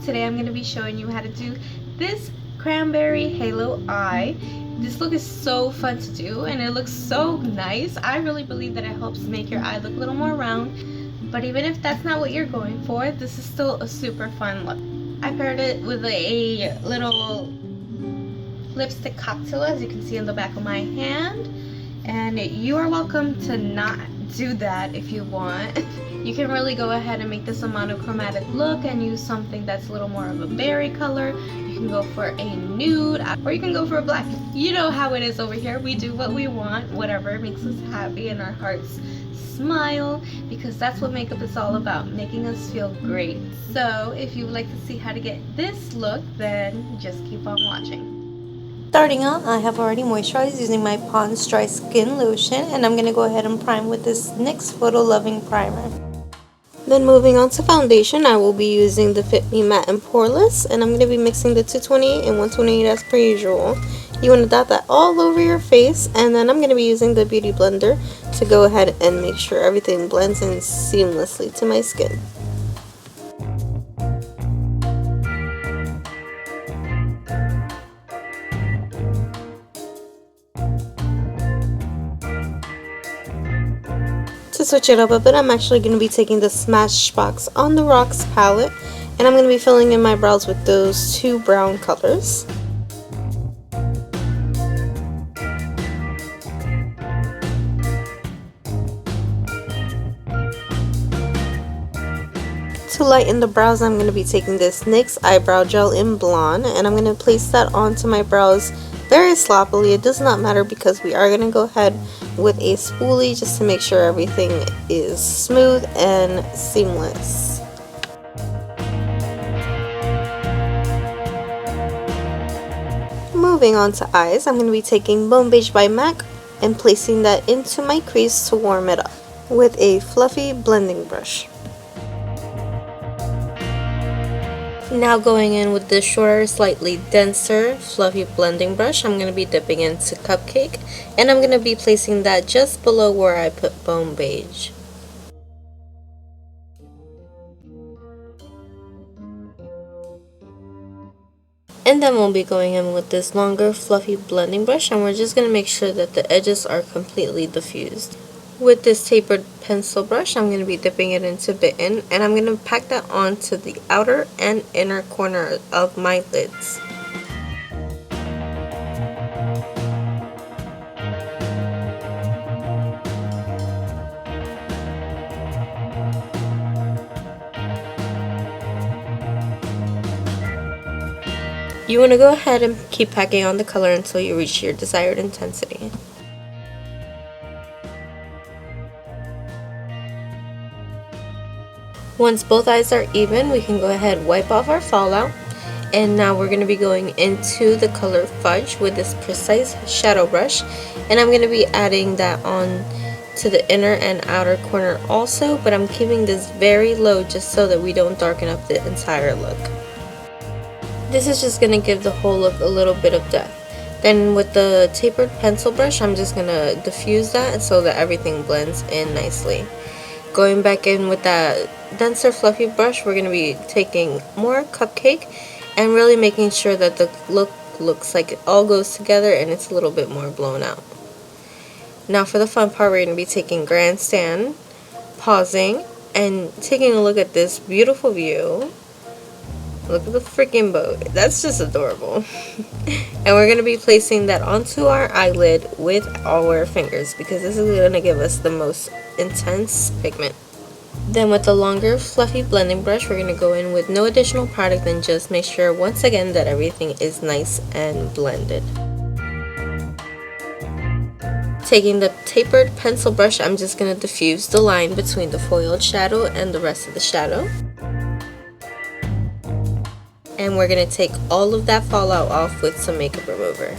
today I'm going to be showing you how to do this Cranberry Halo eye. This look is so fun to do and it looks so nice. I really believe that it helps make your eye look a little more round, but even if that's not what you're going for, this is still a super fun look. I paired it with a little lipstick cocktail, as you can see on the back of my hand, and you are welcome to not do that if you want. You can really go ahead and make this a monochromatic look and use something that's a little more of a berry color. You can go for a nude, or you can go for a black. You know how it is over here. We do what we want, whatever makes us happy and our hearts smile, because that's what makeup is all about, making us feel great. So if you would like to see how to get this look, then just keep on watching. Starting out, I have already moisturized using my Pond's Dry Skin Lotion, and I'm going to go ahead and prime with this NYX Photo Loving Primer. Then moving on to foundation, I will be using the Fit Me Matte and Poreless, and I'm going to be mixing the 228 and 128 as per usual. You want to dot that all over your face, and then I'm going to be using the Beauty Blender to go ahead and make sure everything blends in seamlessly to my skin. To switch it up a bit, I'm actually going to be taking the Smashbox on the Rocks palette, and I'm going to be filling in my brows with those two brown colors. To lighten the brows, I'm going to be taking this NYX Eyebrow Gel in Blonde, and I'm going to place that onto my brows very sloppily. It does not matter because we are going to go ahead with a spoolie just to make sure everything is smooth and seamless. Moving on to eyes, I'm going to be taking Bone Beige by MAC and placing that into my crease to warm it up with a fluffy blending brush. Now going in with the shorter, slightly denser, fluffy blending brush, I'm going to be dipping into Cupcake, and I'm going to be placing that just below where I put Bone Beige. And then we'll be going in with this longer, fluffy blending brush, and we're just going to make sure that the edges are completely diffused. With this tapered pencil brush, I'm going to be dipping it into Bitten, and I'm going to pack that onto the outer and inner corner of my lids. You want to go ahead and keep packing on the color until you reach your desired intensity. Once both eyes are even, we can go ahead and wipe off our fallout. And now we're going to be going into the color Fudge with this precise shadow brush. And I'm going to be adding that on to the inner and outer corner also, but I'm keeping this very low just so that we don't darken up the entire look. This is just going to give the whole look a little bit of depth. Then with the tapered pencil brush, I'm just going to diffuse that so that everything blends in nicely. Going back in with that denser fluffy brush, we're going to be taking more Cupcake and really making sure that the look looks like it all goes together and it's a little bit more blown out. Now for the fun part, we're going to be taking Grandstand, pausing, and taking a look at this beautiful view. Look at the freaking boat. That's just adorable. And we're going to be placing that onto our eyelid with our fingers because this is going to give us the most intense pigment. Then with the longer fluffy blending brush, we're going to go in with no additional product and just make sure once again that everything is nice and blended. Taking the tapered pencil brush, I'm just going to diffuse the line between the foiled shadow and the rest of the shadow. And we're going to take all of that fallout off with some makeup remover.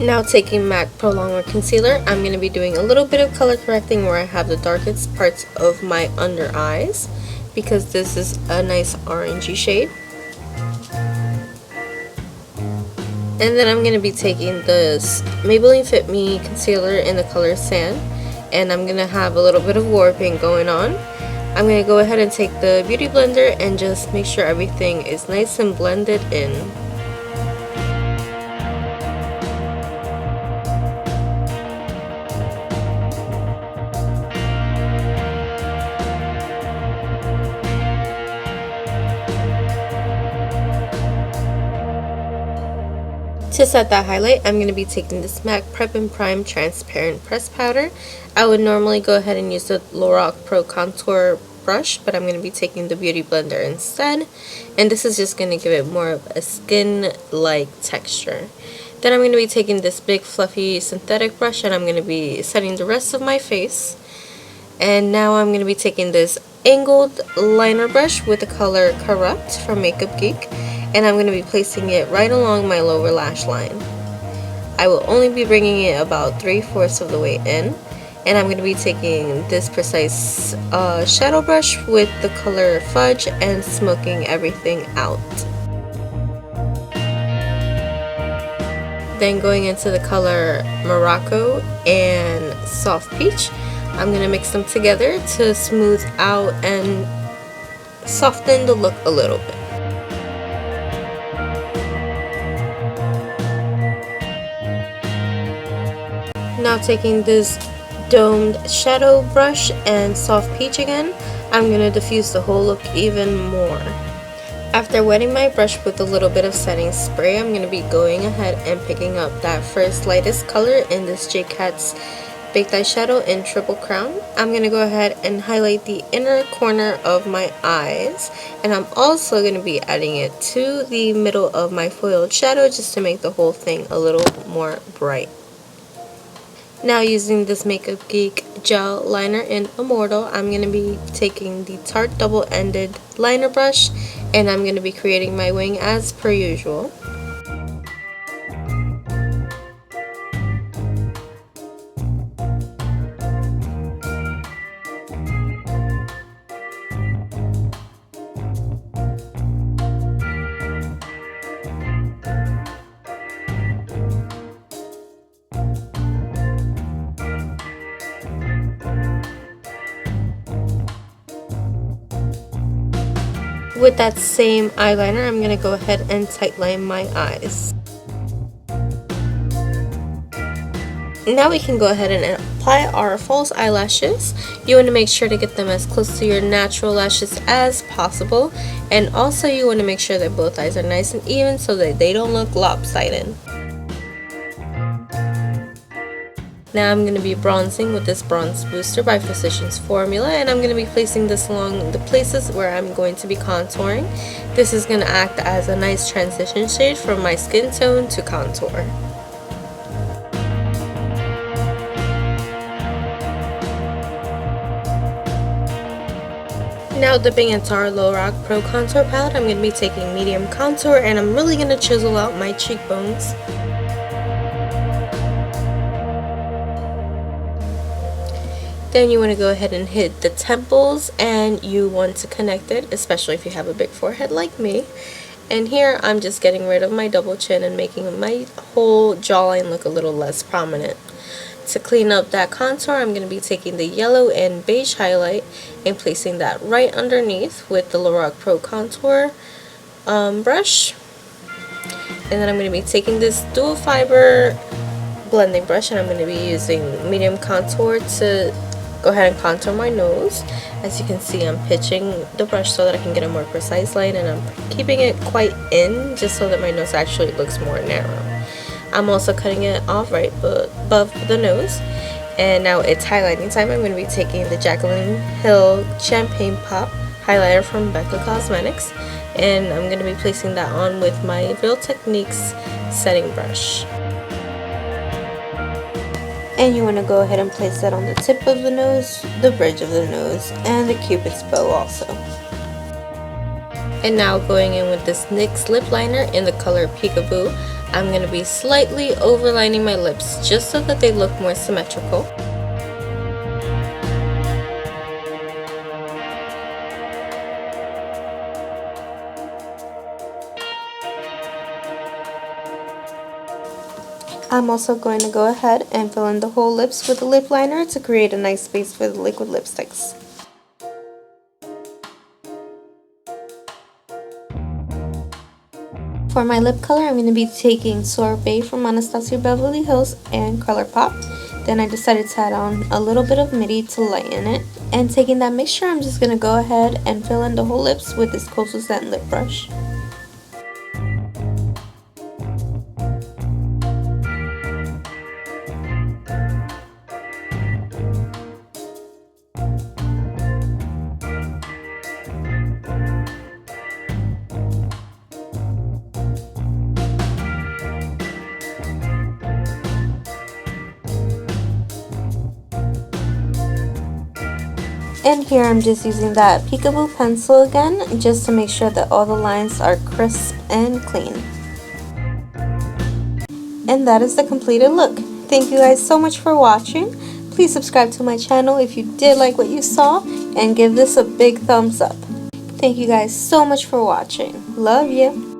Now taking MAC Pro Longwear Concealer, I'm going to be doing a little bit of color correcting where I have the darkest parts of my under eyes, because this is a nice orangey shade. And then I'm going to be taking this Maybelline Fit Me concealer in the color Sand, and I'm going to have a little bit of warping going on. I'm going to go ahead and take the beauty blender and just make sure everything is nice and blended in. To set that highlight, I'm going to be taking this MAC Prep and Prime Transparent Press Powder. I would normally go ahead and use the Lorac Pro Contour brush, but I'm going to be taking the Beauty Blender instead. And this is just going to give it more of a skin-like texture. Then I'm going to be taking this big fluffy synthetic brush, and I'm going to be setting the rest of my face. And now I'm going to be taking this angled liner brush with the color Corrupt from Makeup Geek, and I'm going to be placing it right along my lower lash line. I will only be bringing it about 3/4 of the way in, and I'm going to be taking this precise shadow brush with the color Fudge and smoking everything out. Then going into the color Morocco and Soft Peach, I'm going to mix them together to smooth out and soften the look a little bit. Now taking this domed shadow brush and Soft Peach again, I'm going to diffuse the whole look even more. After wetting my brush with a little bit of setting spray, I'm going to be going ahead and picking up that first lightest color in this J Cat's Baked Eyeshadow in Triple Crown. I'm going to go ahead and highlight the inner corner of my eyes, and I'm also going to be adding it to the middle of my foiled shadow just to make the whole thing a little more bright. Now using this Makeup Geek gel liner in Immortal, I'm going to be taking the Tarte double-ended liner brush, and I'm going to be creating my wing as per usual. With that same eyeliner, I'm going to go ahead and tightline my eyes. Now we can go ahead and apply our false eyelashes. You want to make sure to get them as close to your natural lashes as possible. And also you want to make sure that both eyes are nice and even so that they don't look lopsided. Now I'm going to be bronzing with this Bronze Booster by Physicians Formula, and I'm going to be placing this along the places where I'm going to be contouring. This is going to act as a nice transition shade from my skin tone to contour. Now dipping into our Lorac Pro Contour Palette, I'm going to be taking medium contour, and I'm really going to chisel out my cheekbones. Then you want to go ahead and hit the temples, and you want to connect it, especially if you have a big forehead like me. And here I'm just getting rid of my double chin and making my whole jawline look a little less prominent. To clean up that contour, I'm going to be taking the yellow and beige highlight and placing that right underneath with the Lorac Pro Contour brush. And then I'm going to be taking this dual fiber blending brush, and I'm going to be using medium contour to go ahead and contour my nose. As you can see, I'm pitching the brush so that I can get a more precise line, and I'm keeping it quite in just so that my nose actually looks more narrow. I'm also cutting it off right above the nose. And now it's highlighting time. I'm going to be taking the Jaclyn Hill Champagne Pop highlighter from Becca Cosmetics, and I'm going to be placing that on with my Real Techniques setting brush. And you want to go ahead and place that on the tip of the nose, the bridge of the nose, and the cupid's bow also. And now going in with this NYX lip liner in the color Peekaboo, I'm going to be slightly overlining my lips just so that they look more symmetrical. I'm also going to go ahead and fill in the whole lips with a lip liner to create a nice space for the liquid lipsticks. For my lip color, I'm going to be taking Sorbet from Anastasia Beverly Hills and ColourPop. Then I decided to add on a little bit of midi to lighten it. And taking that mixture, I'm just going to go ahead and fill in the whole lips with this Coastal Scent lip brush. And here I'm just using that peekaboo pencil again, just to make sure that all the lines are crisp and clean. And that is the completed look. Thank you guys so much for watching. Please subscribe to my channel if you did like what you saw, and give this a big thumbs up. Thank you guys so much for watching. Love you.